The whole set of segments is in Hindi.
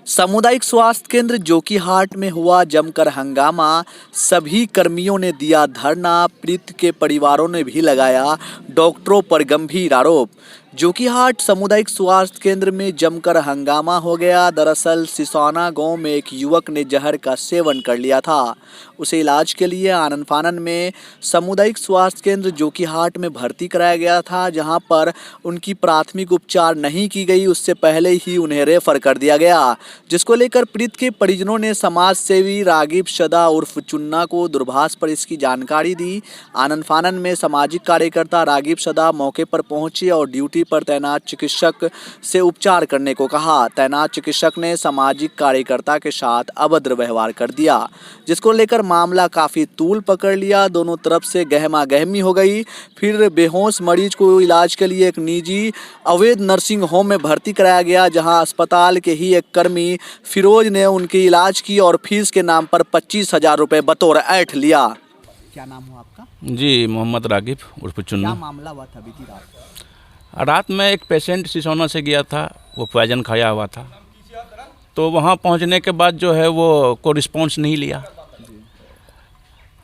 सामुदायिक स्वास्थ्य केंद्र जोकीहाट में हुआ जमकर हंगामा। सभी कर्मियों ने दिया धरना। पीड़ित के परिवारों ने भी लगाया डॉक्टरों पर गंभीर आरोप। जोकीहाट सामुदायिक स्वास्थ्य केंद्र में जमकर हंगामा हो गया। दरअसल सिसौना गांव में एक युवक ने जहर का सेवन कर लिया था। उसे इलाज के लिए आनन फानन में सामुदायिक स्वास्थ्य केंद्र जोकीहाट में भर्ती कराया गया था, जहां पर उनकी प्राथमिक उपचार नहीं की गई। उससे पहले ही उन्हें रेफर कर दिया गया, जिसको लेकर पीड़ित के परिजनों ने समाज सेवी रागिब सदा उर्फ चुन्ना को दूरभाष पर इसकी जानकारी दी। आनन फानन में सामाजिक कार्यकर्ता रागिब सदा मौके पर पहुंचे और ड्यूटी पर तैनात चिकित्सक से उपचार करने को कहा। तैनात चिकित्सक ने सामाजिक कार्यकर्ता के साथ अभद्र व्यवहार कर दिया, जिसको लेकर मामला काफी तूल पकड़ लिया। दोनों तरफ से गहमा गहमी हो गई। फिर बेहोश मरीज को इलाज के लिए एक निजी अवैध नर्सिंग होम में भर्ती कराया गया, जहां अस्पताल के ही एक कर्मी फिरोज ने उनकी इलाज की और फीस के नाम पर 25,000 रुपये बतौर ऐंठ लिया। क्या नाम हुआ आपका? जी, मोहम्मद रागिब उर्फ चुन्नू। क्या मामला हुआ था बीती रात? रात में एक पेशेंट सिसौना से गया था, वो पॉइजन खाया हुआ था। तो वहाँ पहुँचने के बाद जो है वो कोई रिस्पॉन्स नहीं लिया,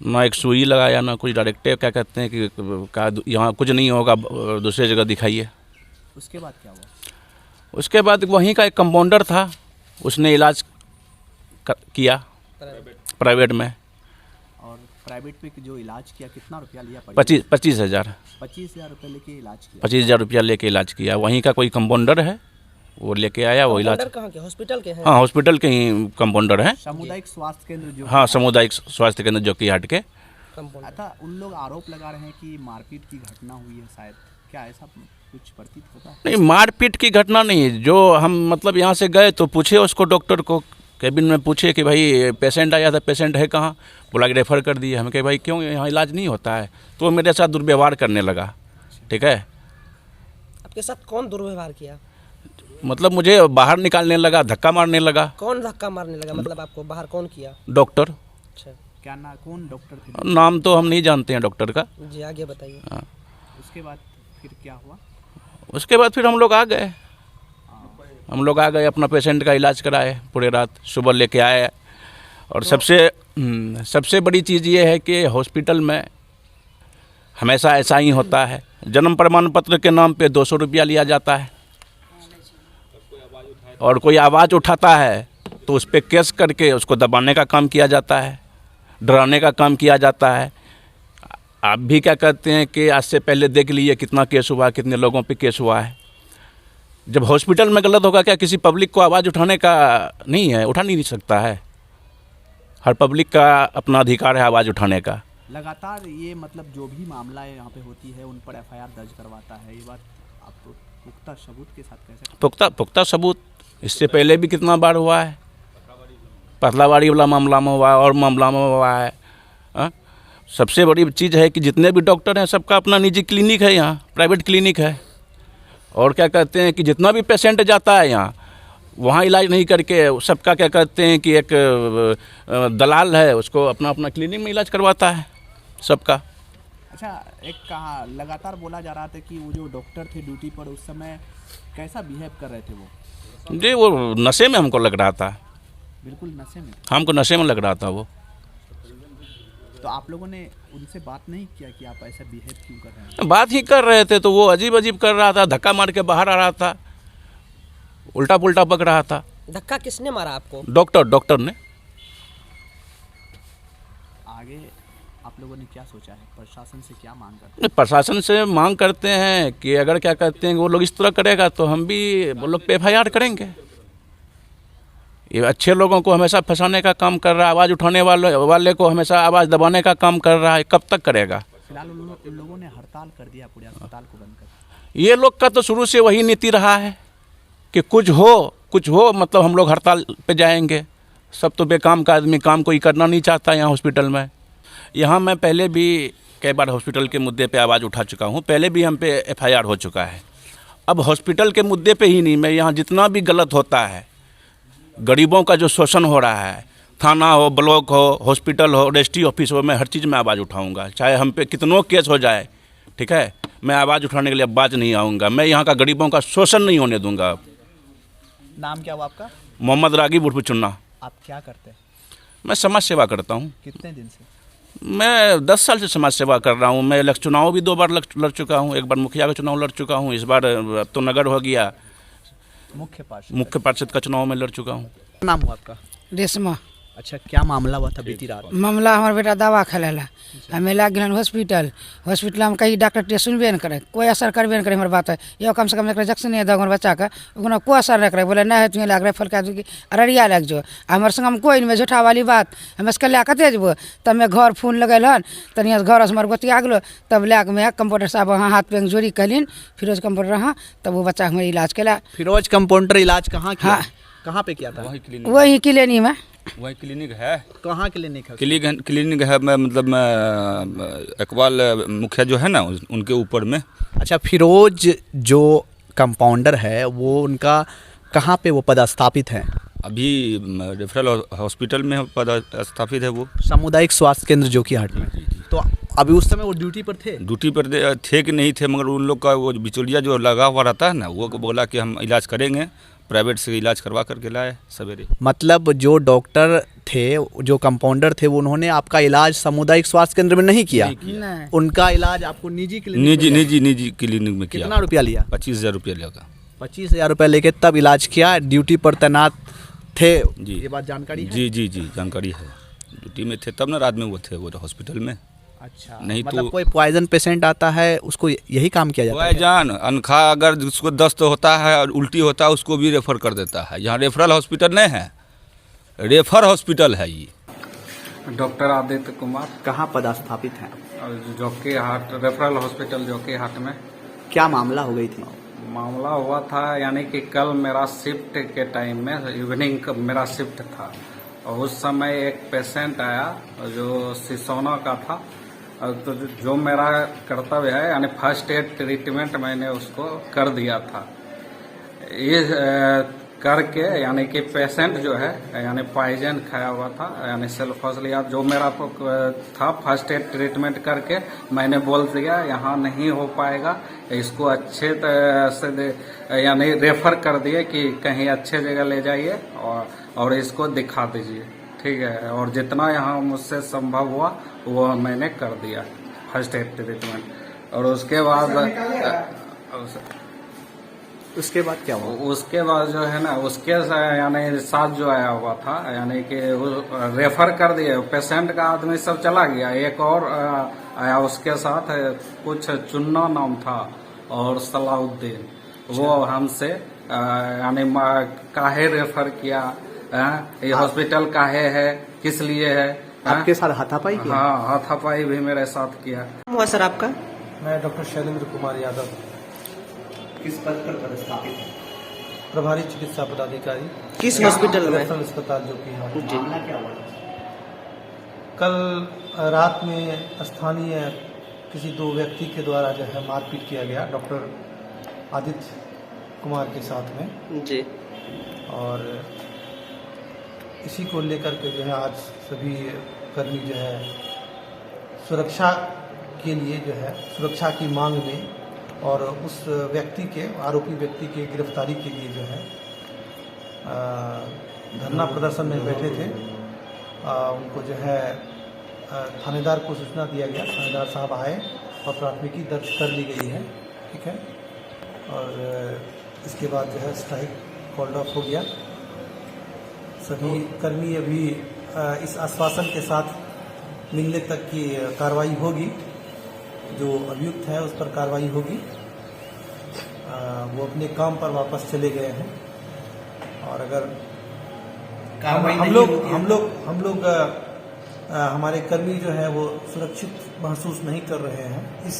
ना एक सुई लगाया, ना कुछ डायरेक्टिव क्या कहते हैं कि यहाँ कुछ नहीं होगा, दूसरी जगह दिखाइए। उसके बाद क्या हुआ? उसके बाद वहीं का एक कंपाउंडर था, उसने इलाज किया प्राइवेट में। और प्राइवेट में जो इलाज किया कितना रुपया लिया? 25,000 रुपये लेके इलाज किया। 25,000 रुपया लेके इलाज किया। वहीं का कोई कंपाउंडर है, वो लेके आया वो इलाज। कहाँ के? हॉस्पिटल के हैं? हाँ, हॉस्पिटल के ही कंपाउंडर हैं। सामुदायिक स्वास्थ्य केंद्र जो हाँ, सामुदायिक स्वास्थ्य केंद्र जोकीहाट के। अच्छा, उन लोग आरोप लगा रहे हैं कि मारपीट की घटना हुई है शायद। क्या ऐसा कुछ प्रतीत होता है? नहीं, मारपीट की घटना नहीं है। जो हम मतलब यहाँ से गए तो पूछे उसको, डॉक्टर को केबिन में पूछे कि भाई पेशेंट आया था, पेशेंट है कहाँ? बोला कि रेफ़र कर दिए। हम कहे भाई क्यों, यहाँ इलाज नहीं होता है? तो वो मेरे साथ दुर्व्यवहार करने लगा। ठीक है, आपके साथ कौन दुर्व्यवहार किया? मतलब मुझे बाहर निकालने लगा, धक्का मारने लगा। कौन धक्का मारने लगा? मतलब आपको बाहर कौन किया? डॉक्टर। अच्छा, क्या ना कौन डॉक्टर थे? नाम तो हम नहीं जानते हैं डॉक्टर का। जी, आगे बताइए। हाँ, उसके बाद फिर क्या हुआ? उसके बाद फिर हम लोग आ गए। अपना पेशेंट का इलाज कराए पूरे रात, सुबह लेके आए। और सबसे बड़ी चीज़ ये है कि हॉस्पिटल में हमेशा ऐसा ही होता है। जन्म प्रमाण पत्र के नाम पे 200 रुपया लिया जाता है, और कोई आवाज़ उठाता है तो उस पर केस करके उसको दबाने का काम किया जाता है, डराने का काम किया जाता है। आप भी क्या कहते हैं कि आज से पहले देख लीजिए कितना केस हुआ, कितने लोगों पे केस हुआ है। जब हॉस्पिटल में गलत होगा, क्या किसी पब्लिक को आवाज़ उठाने का नहीं है? उठा नहीं सकता है। हर पब्लिक का अपना अधिकार है आवाज़ उठाने का। लगातार ये मतलब जो भी मामला है यहाँ पे होती है, उन पर एफआईआर दर्ज करवाता है। ये बात आप तो पुख्ता सबूत के साथ कह सकते हैं? पुख्ता सबूत इससे पहले भी कितना बार हुआ है। पतलावाड़ी वाला मामला में हुआ है और मामला में हुआ है। सबसे बड़ी चीज़ है कि जितने भी डॉक्टर हैं सबका अपना निजी क्लिनिक है, यहाँ प्राइवेट क्लिनिक है। और क्या कहते हैं कि जितना भी पेशेंट जाता है यहाँ, वहाँ इलाज नहीं करके सबका क्या कहते हैं कि एक दलाल है, उसको अपना अपना क्लिनिक में इलाज करवाता है सबका। अच्छा, एक कहा लगातार बोला जा रहा था कि वो जो डॉक्टर थे ड्यूटी पर उस समय कैसा बिहेव कर रहे थे वो? जी, वो नशे में हमको लग रहा था। बिल्कुल नशे में? हमको नशे में लग रहा था वो। तो आप लोगों ने उनसे बात नहीं किया कि आप ऐसा बिहेव क्यों कर रहे हैं? बात ही कर रहे थे तो वो अजीब अजीब कर रहा था, धक्का मार के बाहर आ रहा था, उल्टा पुल्टा पक रहा था। धक्का किसने मारा आपको? डॉक्टर ने। आगे आप लोगों ने क्या सोचा है? प्रशासन से क्या मांग करते हैं? प्रशासन से मांग करते हैं कि अगर क्या कहते हैं वो लोग इस तरह करेगा तो हम भी वो लोग पे एफआईआर करेंगे। ये अच्छे लोगों को हमेशा फंसाने का काम कर रहा है, आवाज़ उठाने वाले को हमेशा आवाज़ दबाने का काम कर रहा है। कब तक करेगा? फिलहाल उन लोगों ने हड़ताल कर दिया पूरे अस्पताल को बंद कर। ये लोग का तो शुरू से वही नीति रहा है कि कुछ हो मतलब हम लोग हड़ताल पे जाएंगे। सब तो बेकाम का आदमी, काम कोई करना नहीं चाहता यहाँ हॉस्पिटल में। यहाँ मैं पहले भी कई बार हॉस्पिटल के मुद्दे पे आवाज़ उठा चुका हूँ, पहले भी हम पे एफआईआर हो चुका है। अब हॉस्पिटल के मुद्दे पे ही नहीं, मैं यहाँ जितना भी गलत होता है, गरीबों का जो शोषण हो रहा है, थाना हो, ब्लॉक हो, हॉस्पिटल हो, रजिस्ट्री ऑफिस हो, मैं हर चीज़ में आवाज़ उठाऊँगा। चाहे हम पे कितनों केस हो जाए, ठीक है, मैं आवाज़ उठाने के लिए बाज नहीं आऊँगा। मैं यहाँ का गरीबों का शोषण नहीं होने दूँगा। नाम क्या हुआ आपका? मोहम्मद रागिब उर्फ चुन्ना। आप क्या करते हैं? मैं समाज सेवा करता हूँ। कितने दिन से? मैं 10 साल से समाज सेवा कर रहा हूँ। मैं चुनाव भी 2 बार लड़ चुका हूँ। एक बार मुखिया का चुनाव लड़ चुका हूँ, इस बार अब तो नगर हो गया, मुख्य पार्षद का चुनाव में लड़ चुका हूँ। नाम हुआ आपका? रेशमा। अच्छा, क्या मामला हुआ था बीती रात? मामला हमार बेटा दवा खेलेला, हमें लाग गए हॉस्पिटल में कहीं डॉक्टर टे सुनबे न करे, कोई असर करबे न करे हमारे बात है। यो कम से कम एक इंजेक्शन नहीं दो हमारे बच्चा का, उतना कोई असर नहीं करे। बोले नहीं है तुम्हें लाग रहा फल का अररिया लग जो हमारे संग हम कोई नहीं झूठा वाली बात हमें इसके लिया कते जब तब मैं घर फोन लगल हन तनिया घर से हमारे बतिया गलो तब लैक में कंपाउंडर साहब वहाँ हाथ पे जोड़ी कहलिन फिरोज कंपाउंडर हाँ तब वो बच्चा हमारे इलाज केला। फिरोज कंपाउंडर इलाज कहाँ किया? हाँ। कहाँ पे किया था? वही क्लिनिक में। वही क्लिनिक है। कहाँ क्लिनिक है? क्लिनिक है मतलब इकबाल मुखिया जो है ना उनके ऊपर में। अच्छा, फिरोज जो कंपाउंडर है वो उनका कहाँ पे वो पदस्थापित है? अभी रेफरल हॉस्पिटल में पदस्थापित है वो, सामुदायिक स्वास्थ्य केंद्र जोकीहाट में। तो अभी उस समय वो ड्यूटी पर थे? ड्यूटी पर थे कि नहीं थे, मगर उन लोग का वो बिचौलिया जो लगा हुआ रहता है ना वो बोला कि हम इलाज करेंगे, प्राइवेट से इलाज करवा करके लाए सवेरे। मतलब जो डॉक्टर थे, जो कंपाउंडर थे, वो उन्होंने आपका इलाज सामुदायिक स्वास्थ्य केंद्र में नहीं किया? नहीं। उनका इलाज आपको निजी क्लिनिक निजी क्लिनिक में किया। कितना रुपया लिया? 25,000 रुपया लगा। 25,000 रुपया लेके तब इलाज किया। ड्यूटी पर तैनात थे जी, ये बात जानकारी है? जी जानकारी है। ड्यूटी में थे तब ना रात में वो थे वो हॉस्पिटल में। अच्छा, नहीं मतलब तो कोई पॉइजन पेशेंट आता है उसको यही काम किया जाता है? पॉइजन अनखा अगर जिसको दस्त होता है और उल्टी होता है उसको भी रेफर कर देता है। यहाँ रेफरल हॉस्पिटल नहीं है, रेफर हॉस्पिटल है ये। डॉक्टर आदित्य कुमार, कहाँ पदस्थापित हैं? जोकीहाट रेफरल हॉस्पिटल जोकीहाट में। क्या मामला हो गई थी? मामला हुआ था यानी कि कल मेरा शिफ्ट के टाइम में इवनिंग का मेरा शिफ्ट था और उस समय एक पेशेंट आया जो सिसोना का था। तो जो मेरा कर्तव्य है यानी फर्स्ट एड ट्रीटमेंट मैंने उसको कर दिया था। ये करके यानी कि पेशेंट जो है यानी पॉइजन खाया हुआ था यानी सल्फोसलिया जो मेरा था फर्स्ट एड ट्रीटमेंट करके मैंने बोल दिया यहाँ नहीं हो पाएगा, इसको अच्छे से यानी रेफर कर दिए कि कहीं अच्छे जगह ले जाइए और इसको दिखा दीजिए, ठीक है। और जितना यहाँ मुझसे संभव हुआ वो मैंने कर दिया फर्स्ट एड ट्रीटमेंट। और उसके बाद क्या हुआ? उसके बाद जो है ना उसके यानी साथ जो आया हुआ था यानी कि रेफर कर दिए पेशेंट का आदमी सब चला गया। एक और आया उसके साथ, कुछ चुन्ना नाम था और सलाउद्दीन, वो हमसे यानी काहे रेफर किया, ये हॉस्पिटल काहे है, किस लिए है। आपके साथ हाथापाई किया? हाँ, हाथापाई भी मेरे साथ किया। हुआ सर आपका? मैं डॉक्टर शैलेंद्र कुमार यादव, किस पद पर पदस्थापित है? प्रभारी चिकित्सा पदाधिकारी, किस हॉस्पिटल में? रेफरल अस्पताल जोकीहाट। मामला क्या हुआ? कल रात में स्थानीय किसी 2 व्यक्ति के द्वारा जो है मारपीट किया गया डॉक्टर आदित्य कुमार के साथ में जी। और इसी को लेकर के जो है आज सभी कर्मी जो है सुरक्षा के लिए जो है सुरक्षा की मांग में और उस व्यक्ति के आरोपी व्यक्ति के गिरफ्तारी के लिए जो है धरना प्रदर्शन में बैठे थे। उनको जो है थानेदार को सूचना दिया गया, थानेदार साहब आए और प्राथमिकी दर्ज कर ली गई है, ठीक है। और इसके बाद जो है स्ट्राइक कॉल्ड ऑफ हो गया। सभी कर्मी अभी इस आश्वासन के साथ मिलने तक की कार्रवाई होगी, जो अभियुक्त है उस पर कार्रवाई होगी। वो अपने काम पर वापस चले गए हैं और अगर हम लोग हमारे कर्मी जो है वो सुरक्षित महसूस नहीं कर रहे हैं। इस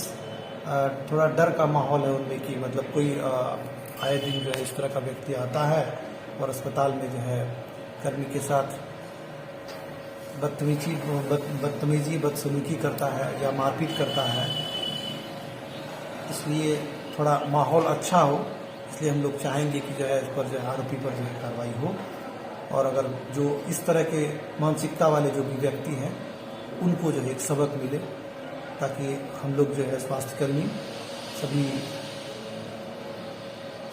थोड़ा डर का माहौल है उनमें कि मतलब कोई आए दिन जो है इस तरह का व्यक्ति आता है और अस्पताल में जो है कर्मी के साथ बदतमीजी बदसलूकी करता है या मारपीट करता है। इसलिए थोड़ा माहौल अच्छा हो, इसलिए हम लोग चाहेंगे कि जो है इस पर जो है आरोपी पर जो है कार्रवाई हो और अगर जो इस तरह के मानसिकता वाले जो भी व्यक्ति हैं उनको जो है एक सबक मिले, ताकि हम लोग जो है स्वास्थ्यकर्मी सभी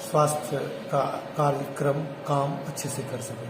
स्वास्थ्य का कार्यक्रम काम अच्छे से कर सकें।